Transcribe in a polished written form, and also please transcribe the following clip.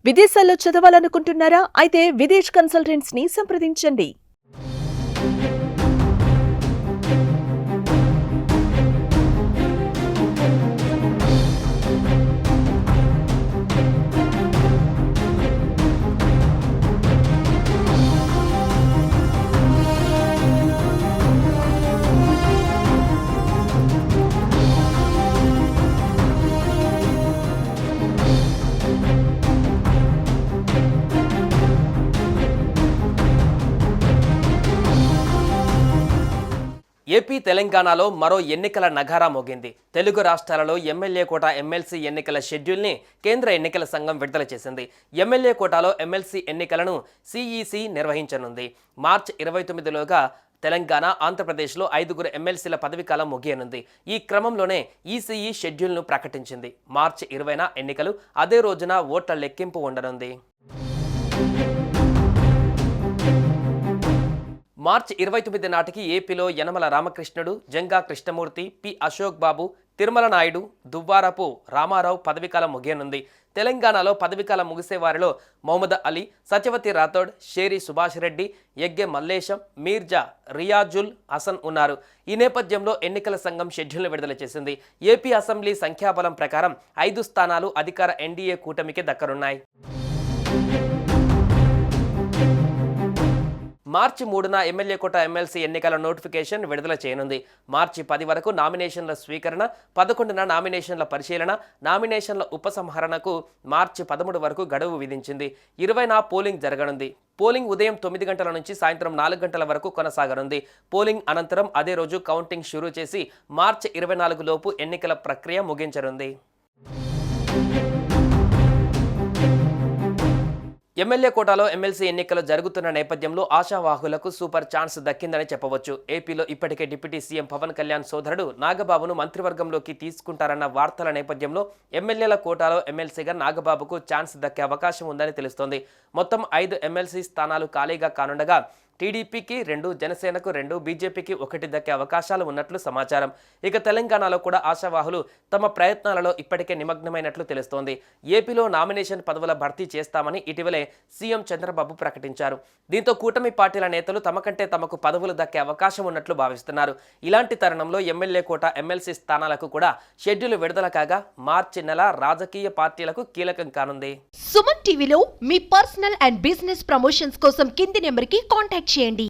విదేశాల్లో చదవాలనుకుంటున్నారా? అయితే విదేశ్ కన్సల్టెంట్స్ ని సంప్రదించండి. ఏపీ తెలంగాణలో మరో ఎన్నికల నగారా మోగింది. తెలుగు రాష్ట్రాలలో ఎమ్మెల్యే కోట ఎమ్మెల్సీ ఎన్నికల షెడ్యూల్ని కేంద్ర ఎన్నికల సంఘం విడుదల చేసింది. ఎమ్మెల్యే కోటాలో ఎమ్మెల్సీ ఎన్నికలను సిఈసి నిర్వహించనుంది. మార్చి 29లోగా తెలంగాణ, ఆంధ్రప్రదేశ్లో 5 ఎమ్మెల్సీల పదవీకాలం ముగియనుంది. ఈ క్రమంలోనే ఈసీఈ షెడ్యూల్ను ప్రకటించింది. మార్చి 20న ఎన్నికలు, అదే రోజున ఓట్ల లెక్కింపు ఉండనుంది. మార్చి 29 నాటికి ఏపీలో యనమల రామకృష్ణుడు, జంగా కృష్ణమూర్తి, పి అశోక్ బాబు, తిరుమల నాయుడు, దువ్వారపు రామారావు పదవీకాలం ముగియనుంది. తెలంగాణలో పదవీకాలం ముగిసే వారిలో మొహమ్మద్ అలీ, సత్యవతి రాథోడ్, షేరి సుభాష్ రెడ్డి, యగ్గె మల్లేశం, మీర్జా రియాజుల్ హసన్ ఉన్నారు. ఈ నేపథ్యంలో ఎన్నికల సంఘం షెడ్యూల్ను విడుదల చేసింది. ఏపీ అసెంబ్లీ సంఖ్యాబలం ప్రకారం 5 స్థానాలు అధికార ఎన్డీఏ కూటమికి దక్కనున్నాయి. మార్చి 3న ఎమ్మెల్యే కోట ఎమ్మెల్సీ ఎన్నికల నోటిఫికేషన్ విడుదల చేయనుంది. మార్చి 10 వరకు నామినేషన్ల స్వీకరణ, 11న నామినేషన్ల పరిశీలన, నామినేషన్ల ఉపసంహరణకు మార్చి 13 వరకు గడువు విధించింది. 20న పోలింగ్ జరగనుంది. పోలింగ్ ఉదయం 9 గంటల నుంచి సాయంత్రం 4 గంటల వరకు కొనసాగనుంది. పోలింగ్ అనంతరం అదే రోజు కౌంటింగ్ షురూ చేసి మార్చి 24 లోపు ఎన్నికల ప్రక్రియ ముగించనుంది. ఎమ్మెల్యే కోటాలో ఎమ్మెల్సీ ఎన్నికలు జరుగుతున్న నేపథ్యంలో ఆశావాహులకు సూపర్ ఛాన్స్ దక్కిందని చెప్పవచ్చు. ఏపీలో ఇప్పటికే డిప్యూటీ సీఎం పవన్ కళ్యాణ్ సోదరుడు నాగబాబును మంత్రివర్గంలోకి తీసుకుంటారన్న వార్తల నేపథ్యంలో ఎమ్మెల్యేల కోటాలో ఎమ్మెల్సీగా నాగబాబుకు ఛాన్స్ దక్కే అవకాశం ఉందని తెలుస్తోంది. మొత్తం 5 ఎమ్మెల్సీ స్థానాలు ఖాళీగా కానుండగా టీడీపీకి 2, జనసేనకు 2, బీజేపీకి 1 దక్కే అవకాశాలు ఉన్నట్లు సమాచారం. ఇక తెలంగాణలో కూడా ఆశావాహులు తమ ప్రయత్నాలలో ఇప్పటికే నిమగ్నమైనట్లు తెలుస్తోంది. ఏపీలో నామినేషన్ పదవుల భర్తీ చేస్తామని ఇటీవలే సీఎం చంద్రబాబు ప్రకటించారు. దీంతో కూటమి పార్టీల నేతలు తమకంటే తమకు పదవులు దక్కే అవకాశం ఉన్నట్లు భావిస్తున్నారు. ఇలాంటి తరుణంలో ఎమ్మెల్యే కోట ఎమ్మెల్సీ స్థానాలకు కూడా షెడ్యూల్ విడుదల కాగా మార్చి నెల రాజకీయ పార్టీలకు కీలకం కానుంది. సుమన్ టీవీలో మీ పర్సనల్ అండ్ బిజినెస్ ప్రమోషన్స్ కోసం కింది నెంబర్కి కాంటాక్ట్ చేయండి.